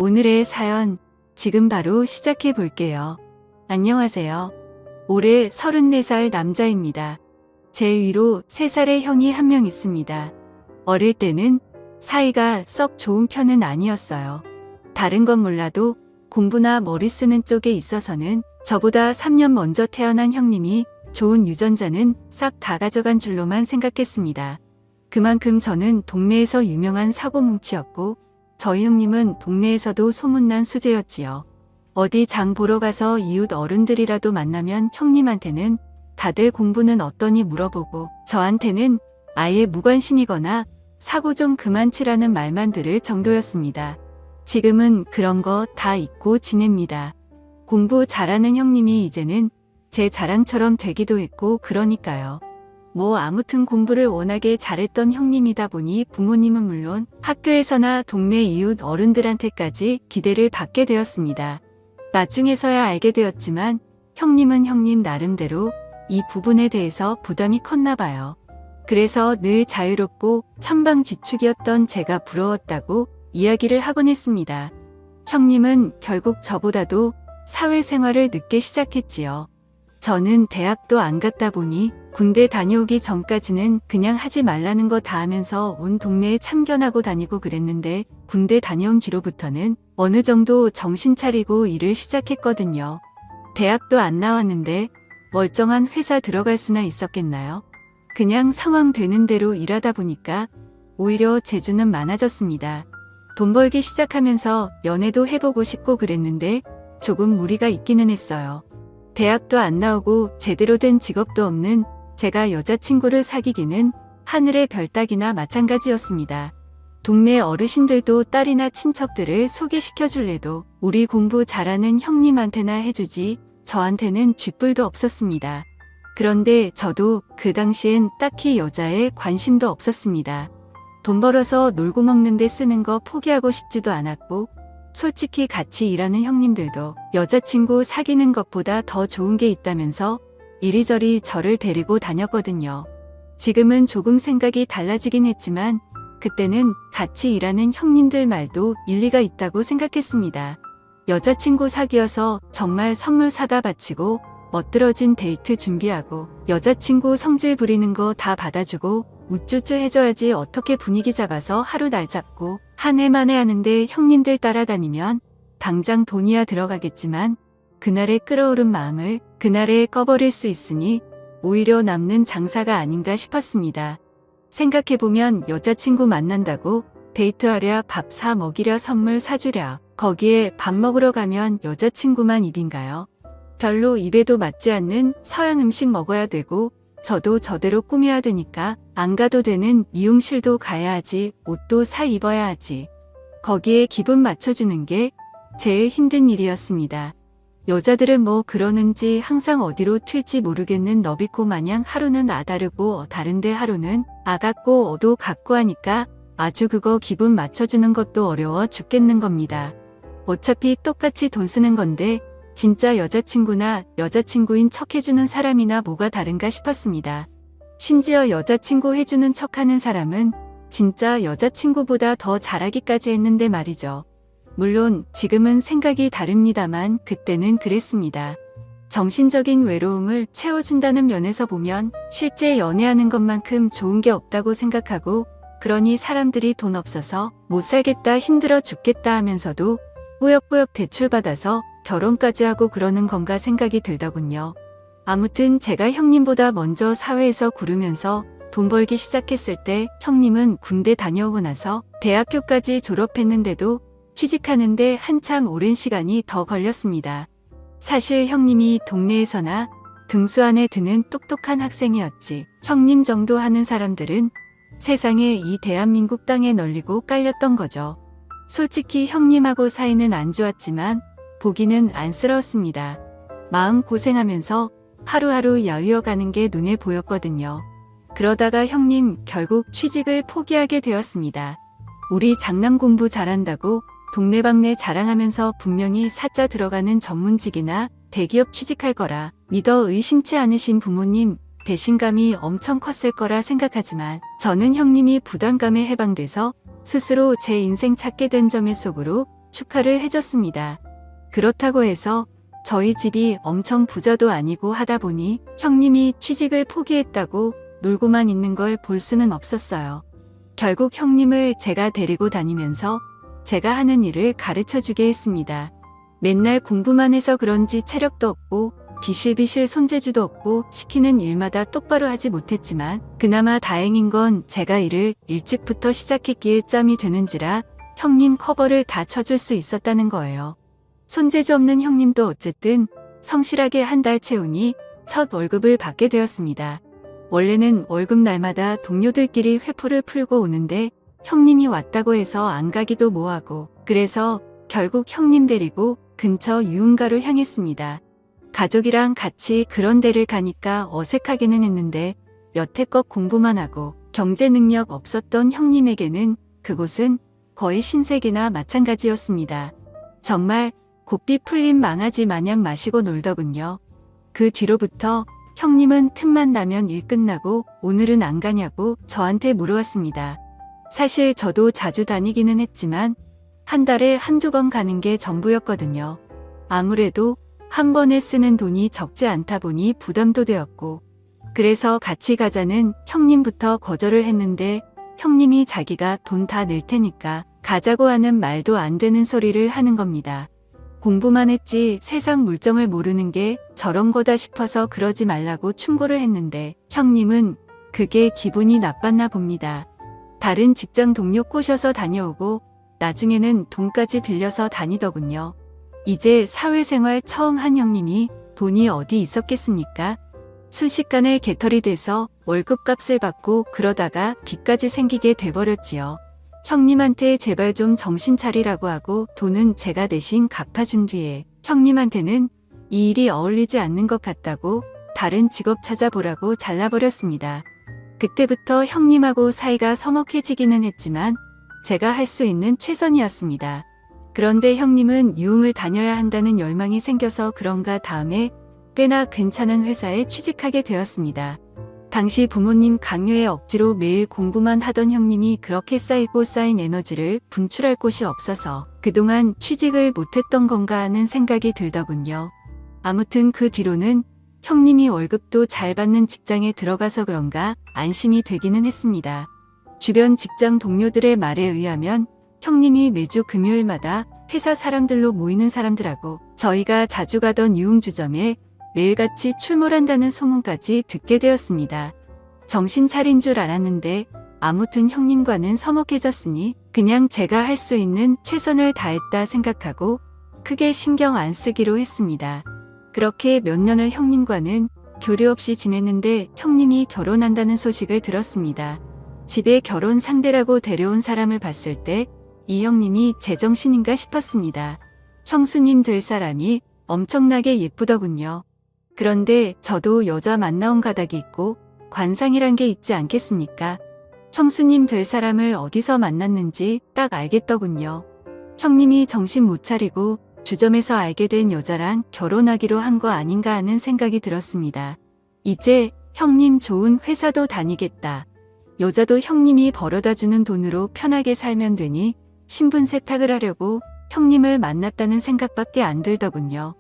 오늘의 사연 지금 바로 시작해 볼게요. 안녕하세요. 올해 34살 남자입니다. 제 위로 3살의 형이 한 명 있습니다. 어릴 때는 사이가 썩 좋은 편은 아니었어요. 다른 건 몰라도 공부나 머리 쓰는 쪽에 있어서는 저보다 3년 먼저 태어난 형님이 좋은 유전자는 싹 다 가져간 줄로만 생각했습니다. 그만큼 저는 동네에서 유명한 사고뭉치였고 저희 형님은 동네에서도 소문난 수재였지요. 어디 장 보러 가서 이웃 어른들이라도 만나면 형님한테는 다들 공부는 어떠니 물어보고 저한테는 아예 무관심이거나 사고 좀 그만 치라는 말만 들을 정도였습니다. 지금은 그런 거 다 잊고 지냅니다. 공부 잘하는 형님이 이제는 제 자랑처럼 되기도 했고 그러니까요. 아무튼 공부를 워낙에 잘했던 형님이다 보니 부모님은 물론 학교에서나 동네 이웃 어른들한테까지 기대를 받게 되었습니다. 나중에서야 알게 되었지만 형님은 형님 나름대로 이 부분에 대해서 부담이 컸나 봐요. 그래서 늘 자유롭고 천방지축이었던 제가 부러웠다고 이야기를 하곤 했습니다. 형님은 결국 저보다도 사회생활을 늦게 시작했지요. 저는 대학도 안 갔다 보니 군대 다녀오기 전까지는 그냥 하지 말라는 거 다 하면서 온 동네에 참견하고 다니고 그랬는데 군대 다녀온 뒤로부터는 어느 정도 정신 차리고 일을 시작했거든요. 대학도 안 나왔는데 멀쩡한 회사 들어갈 수나 있었겠나요? 그냥 상황 되는 대로 일하다 보니까 오히려 재주는 많아졌습니다. 돈 벌기 시작하면서 연애도 해보고 싶고 그랬는데 조금 무리가 있기는 했어요. 대학도 안 나오고 제대로 된 직업도 없는 제가 여자친구를 사귀기는 하늘의 별 따기나 마찬가지였습니다. 동네 어르신들도 딸이나 친척들을 소개시켜줄래도 우리 공부 잘하는 형님한테나 해주지 저한테는 쥐뿔도 없었습니다. 그런데 저도 그 당시엔 딱히 여자에 관심도 없었습니다. 돈 벌어서 놀고 먹는 데 쓰는 거 포기하고 싶지도 않았고 솔직히 같이 일하는 형님들도 여자친구 사귀는 것보다 더 좋은 게 있다면서 이리저리 저를 데리고 다녔거든요. 지금은 조금 생각이 달라지긴 했지만 그때는 같이 일하는 형님들 말도 일리가 있다고 생각했습니다. 여자친구 사귀어서 정말 선물 사다 바치고 멋들어진 데이트 준비하고 여자친구 성질 부리는 거 다 받아주고 우쭈쭈 해줘야지 어떻게 분위기 잡아서 하루 날 잡고 한 해 만에 하는데 형님들 따라다니면 당장 돈이야 들어가겠지만 그날의 끓어오른 마음을 그날에 꺼버릴 수 있으니 오히려 남는 장사가 아닌가 싶었습니다. 생각해보면 여자친구 만난다고 데이트하랴 밥 사 먹이랴 선물 사주랴 거기에 밥 먹으러 가면 여자친구만 입인가요? 별로 입에도 맞지 않는 서양 음식 먹어야 되고 저도 저대로 꾸며야 되니까 안 가도 되는 미용실도 가야 하지 옷도 사 입어야 하지. 거기에 기분 맞춰주는 게 제일 힘든 일이었습니다. 여자들은 그러는지 항상 어디로 튈지 모르겠는 너비코 마냥 하루는 아다르고 다른데 하루는 아같고 어도 같고 하니까 아주 그거 기분 맞춰주는 것도 어려워 죽겠는 겁니다. 어차피 똑같이 돈 쓰는 건데 진짜 여자친구나 여자친구인 척 해주는 사람이나 뭐가 다른가 싶었습니다. 심지어 여자친구 해주는 척하는 사람은 진짜 여자친구보다 더 잘하기까지 했는데 말이죠. 물론 지금은 생각이 다릅니다만 그때는 그랬습니다. 정신적인 외로움을 채워준다는 면에서 보면 실제 연애하는 것만큼 좋은 게 없다고 생각하고 그러니 사람들이 돈 없어서 못 살겠다 힘들어 죽겠다 하면서도 꾸역꾸역 대출받아서 결혼까지 하고 그러는 건가 생각이 들더군요. 아무튼 제가 형님보다 먼저 사회에서 구르면서 돈 벌기 시작했을 때 형님은 군대 다녀오고 나서 대학교까지 졸업했는데도 취직하는데 한참 오랜 시간이 더 걸렸습니다. 사실 형님이 동네에서나 등수 안에 드는 똑똑한 학생이었지 형님 정도 하는 사람들은 세상에 이 대한민국 땅에 널리고 깔렸던 거죠. 솔직히 형님하고 사이는 안 좋았지만 보기는 안쓰러웠습니다. 마음 고생하면서 하루하루 야위어가는 게 눈에 보였거든요. 그러다가 형님 결국 취직을 포기하게 되었습니다. 우리 장남 공부 잘한다고 동네방네 자랑하면서 분명히 사자 들어가는 전문직이나 대기업 취직할 거라 믿어 의심치 않으신 부모님 배신감이 엄청 컸을 거라 생각하지만 저는 형님이 부담감에 해방돼서 스스로 제 인생 찾게 된 점의 속으로 축하를 해줬습니다. 그렇다고 해서 저희 집이 엄청 부자도 아니고 하다 보니 형님이 취직을 포기했다고 놀고만 있는 걸 볼 수는 없었어요. 결국 형님을 제가 데리고 다니면서 제가 하는 일을 가르쳐 주게 했습니다. 맨날 공부만 해서 그런지 체력도 없고 비실비실 손재주도 없고 시키는 일마다 똑바로 하지 못했지만 그나마 다행인 건 제가 일을 일찍부터 시작했기에 짬이 되는지라 형님 커버를 다 쳐줄 수 있었다는 거예요. 손재주 없는 형님도 어쨌든 성실하게 한 달 채우니 첫 월급을 받게 되었습니다. 원래는 월급 날마다 동료들끼리 회포를 풀고 오는데 형님이 왔다고 해서 안 가기도 뭐하고 그래서 결국 형님 데리고 근처 유흥가로 향했습니다. 가족이랑 같이 그런 데를 가니까 어색하기는 했는데 여태껏 공부만 하고 경제 능력 없었던 형님에게는 그곳은 거의 신세계나 마찬가지였습니다. 정말 고삐 풀린 망아지 마냥 마시고 놀더군요. 그 뒤로부터 형님은 틈만 나면 일 끝나고 오늘은 안 가냐고 저한테 물어왔습니다. 사실 저도 자주 다니기는 했지만 한 달에 한두 번 가는 게 전부였거든요. 아무래도 한 번에 쓰는 돈이 적지 않다 보니 부담도 되었고 그래서 같이 가자는 형님부터 거절을 했는데 형님이 자기가 돈 다 낼 테니까 가자고 하는 말도 안 되는 소리를 하는 겁니다. 공부만 했지 세상 물정을 모르는 게 저런 거다 싶어서 그러지 말라고 충고를 했는데 형님은 그게 기분이 나빴나 봅니다. 다른 직장 동료 꼬셔서 다녀오고 나중에는 돈까지 빌려서 다니더군요. 이제 사회생활 처음 한 형님이 돈이 어디 있었겠습니까? 순식간에 개털이 돼서 월급값을 받고 그러다가 빚까지 생기게 돼버렸지요. 형님한테 제발 좀 정신 차리라고 하고 돈은 제가 대신 갚아준 뒤에 형님한테는 이 일이 어울리지 않는 것 같다고 다른 직업 찾아보라고 잘라버렸습니다. 그때부터 형님하고 사이가 서먹해지기는 했지만 제가 할 수 있는 최선이었습니다. 그런데 형님은 유흥을 다녀야 한다는 열망이 생겨서 그런가 다음에 꽤나 괜찮은 회사에 취직하게 되었습니다. 당시 부모님 강요에 억지로 매일 공부만 하던 형님이 그렇게 쌓이고 쌓인 에너지를 분출할 곳이 없어서 그동안 취직을 못했던 건가 하는 생각이 들더군요. 아무튼 그 뒤로는 형님이 월급도 잘 받는 직장에 들어가서 그런가 안심이 되기는 했습니다. 주변 직장 동료들의 말에 의하면 형님이 매주 금요일마다 회사 사람들로 모이는 사람들하고 저희가 자주 가던 유흥주점에 매일같이 출몰한다는 소문까지 듣게 되었습니다. 정신 차린 줄 알았는데 아무튼 형님과는 서먹해졌으니 그냥 제가 할 수 있는 최선을 다했다 생각하고 크게 신경 안 쓰기로 했습니다. 그렇게 몇 년을 형님과는 교류 없이 지냈는데 형님이 결혼한다는 소식을 들었습니다. 집에 결혼 상대라고 데려온 사람을 봤을 때 이 형님이 제정신인가 싶었습니다. 형수님 될 사람이 엄청나게 예쁘더군요. 그런데 저도 여자 만나온 가닥이 있고 관상이란 게 있지 않겠습니까? 형수님 될 사람을 어디서 만났는지 딱 알겠더군요. 형님이 정신 못 차리고 주점에서 알게 된 여자랑 결혼하기로 한 거 아닌가 하는 생각이 들었습니다. 이제 형님 좋은 회사도 다니겠다. 여자도 형님이 벌어다 주는 돈으로 편하게 살면 되니 신분 세탁을 하려고 형님을 만났다는 생각밖에 안 들더군요.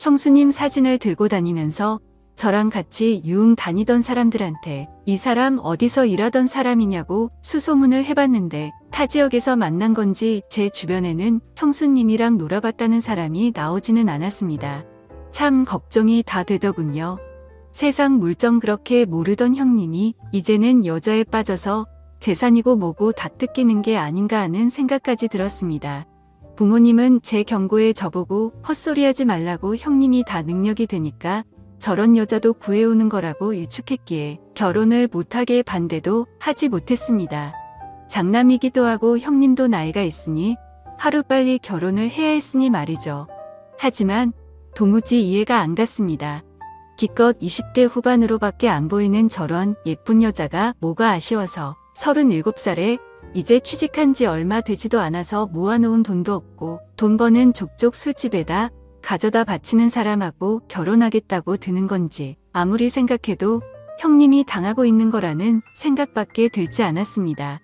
형수님 사진을 들고 다니면서 저랑 같이 유흥 다니던 사람들한테 이 사람 어디서 일하던 사람이냐고 수소문을 해봤는데 타 지역에서 만난 건지 제 주변에는 형수님이랑 놀아봤다는 사람이 나오지는 않았습니다. 참 걱정이 다 되더군요. 세상 물정 그렇게 모르던 형님이 이제는 여자에 빠져서 재산이고 뭐고 다 뜯기는 게 아닌가 하는 생각까지 들었습니다. 부모님은 제 경고에 저보고 헛소리하지 말라고 형님이 다 능력이 되니까 저런 여자도 구해오는 거라고 일축했기에 결혼을 못하게 반대도 하지 못했습니다. 장남이기도 하고 형님도 나이가 있으니 하루빨리 결혼을 해야 했으니 말이죠. 하지만 도무지 이해가 안 갔습니다. 기껏 20대 후반으로밖에 안 보이는 저런 예쁜 여자가 뭐가 아쉬워서 37살에 이제 취직한 지 얼마 되지도 않아서 모아놓은 돈도 없고 돈 버는 족족 술집에다 가져다 바치는 사람하고 결혼하겠다고 드는 건지 아무리 생각해도 형님이 당하고 있는 거라는 생각밖에 들지 않았습니다.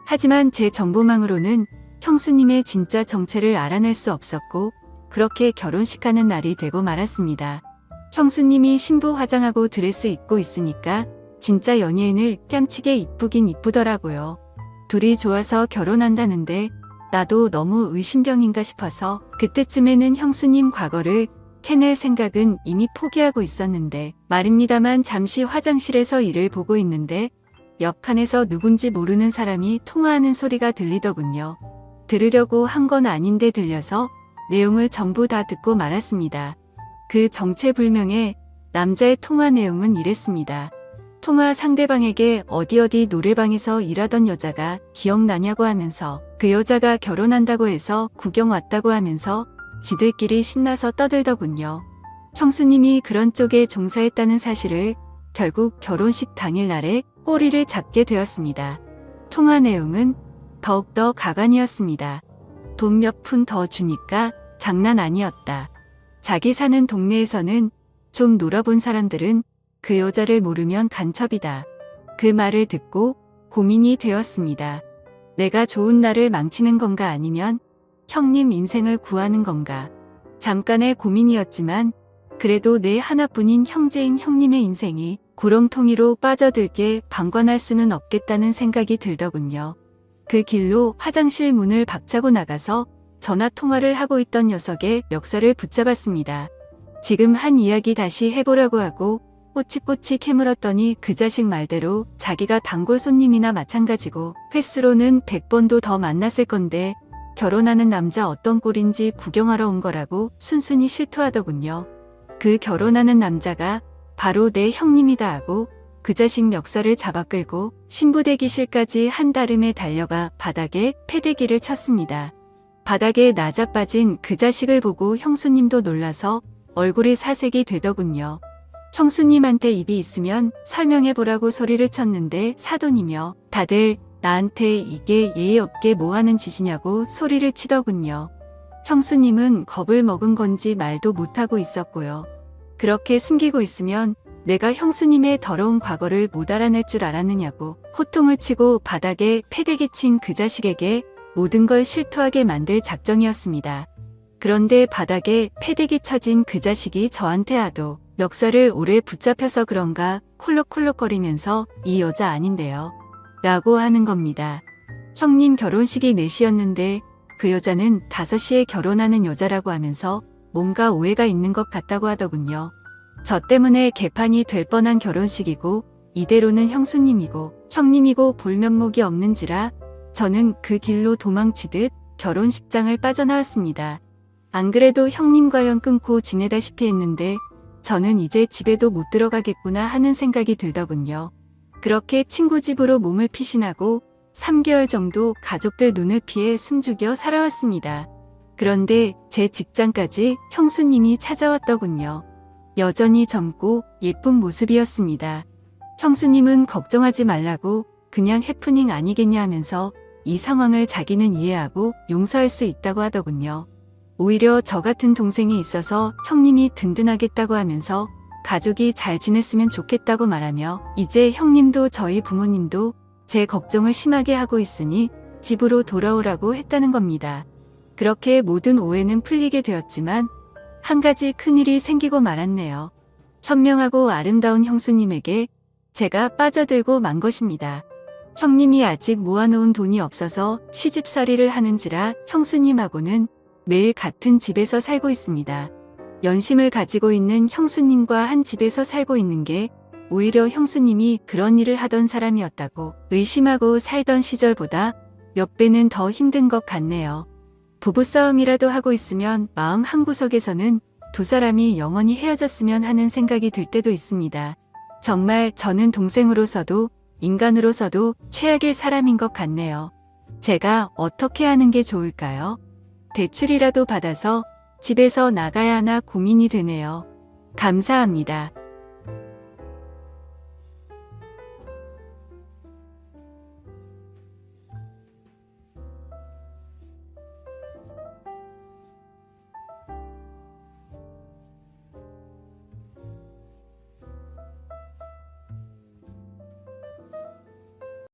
하지만 제 정보망으로는 형수님의 진짜 정체를 알아낼 수 없었고 그렇게 결혼식하는 날이 되고 말았습니다. 형수님이 신부 화장하고 드레스 입고 있으니까 진짜 연예인을 뺨치게 이쁘긴 이쁘더라고요. 둘이 좋아서 결혼한다는데 나도 너무 의심병인가 싶어서 그때쯤에는 형수님 과거를 캐낼 생각은 이미 포기하고 있었는데 말입니다만 잠시 화장실에서 일을 보고 있는데 옆칸에서 누군지 모르는 사람이 통화하는 소리가 들리더군요. 들으려고 한 건 아닌데 들려서 내용을 전부 다 듣고 말았습니다. 그 정체불명의 남자의 통화 내용은 이랬습니다. 통화 상대방에게 어디 노래방에서 일하던 여자가 기억나냐고 하면서 그 여자가 결혼한다고 해서 구경 왔다고 하면서 지들끼리 신나서 떠들더군요. 형수님이 그런 쪽에 종사했다는 사실을 결국 결혼식 당일날에 꼬리를 잡게 되었습니다. 통화 내용은 더욱더 가관이었습니다. 돈 몇 푼 더 주니까 장난 아니었다. 자기 사는 동네에서는 좀 놀아본 사람들은 그 여자를 모르면 간첩이다. 그 말을 듣고 고민이 되었습니다. 내가 좋은 날을 망치는 건가 아니면 형님 인생을 구하는 건가. 잠깐의 고민이었지만 그래도 내 하나뿐인 형제인 형님의 인생이 구렁텅이로 빠져들게 방관할 수는 없겠다는 생각이 들더군요. 그 길로 화장실 문을 박차고 나가서 전화 통화를 하고 있던 녀석의 멱살을 붙잡았습니다. 지금 한 이야기 다시 해보라고 하고 꼬치꼬치 캐물었더니 그 자식 말대로 자기가 단골 손님이나 마찬가지고 횟수로는 100번도 더 만났을 건데 결혼하는 남자 어떤 꼴인지 구경하러 온 거라고 순순히 실토하더군요. 그 결혼하는 남자가 바로 내 형님이다 하고 그 자식 멱살을 잡아 끌고 신부 대기실까지 한달음에 달려가 바닥에 패대기를 쳤습니다. 바닥에 나자빠진 그 자식을 보고 형수님도 놀라서 얼굴이 사색이 되더군요. 형수님한테 입이 있으면 설명해보라고 소리를 쳤는데 사돈이며 다들 나한테 이게 예의 없게 뭐하는 짓이냐고 소리를 치더군요. 형수님은 겁을 먹은 건지 말도 못하고 있었고요. 그렇게 숨기고 있으면 내가 형수님의 더러운 과거를 못 알아낼 줄 알았느냐고 호통을 치고 바닥에 패대기 친 그 자식에게 모든 걸 실토하게 만들 작정이었습니다. 그런데 바닥에 패대기 쳐진 그 자식이 저한테 하도 멱살을 오래 붙잡혀서 그런가 콜록콜록거리면서 이 여자 아닌데요. 라고 하는 겁니다. 형님 결혼식이 4시였는데 그 여자는 5시에 결혼하는 여자라고 하면서 뭔가 오해가 있는 것 같다고 하더군요. 저 때문에 개판이 될 뻔한 결혼식이고 이대로는 형수님이고 형님이고 볼 면목이 없는지라 저는 그 길로 도망치듯 결혼식장을 빠져나왔습니다. 안 그래도 형님과 연 끊고 지내다시피 했는데 저는 이제 집에도 못 들어가겠구나 하는 생각이 들더군요. 그렇게 친구 집으로 몸을 피신하고 3개월 정도 가족들 눈을 피해 숨죽여 살아왔습니다. 그런데 제 직장까지 형수님이 찾아왔더군요. 여전히 젊고 예쁜 모습이었습니다. 형수님은 걱정하지 말라고 그냥 해프닝 아니겠냐 하면서 이 상황을 자기는 이해하고 용서할 수 있다고 하더군요. 오히려 저 같은 동생이 있어서 형님이 든든하겠다고 하면서 가족이 잘 지냈으면 좋겠다고 말하며 이제 형님도 저희 부모님도 제 걱정을 심하게 하고 있으니 집으로 돌아오라고 했다는 겁니다. 그렇게 모든 오해는 풀리게 되었지만 한 가지 큰일이 생기고 말았네요. 현명하고 아름다운 형수님에게 제가 빠져들고 만 것입니다. 형님이 아직 모아놓은 돈이 없어서 시집살이를 하는지라 형수님하고는 매일 같은 집에서 살고 있습니다. 연심을 가지고 있는 형수님과 한 집에서 살고 있는 게 오히려 형수님이 그런 일을 하던 사람이었다고 의심하고 살던 시절보다 몇 배는 더 힘든 것 같네요. 부부싸움이라도 하고 있으면 마음 한구석에서는 두 사람이 영원히 헤어졌으면 하는 생각이 들 때도 있습니다. 정말 저는 동생으로서도 인간으로서도 최악의 사람인 것 같네요. 제가 어떻게 하는 게 좋을까요? 대출이라도 받아서 집에서 나가야 하나 고민이 되네요. 감사합니다.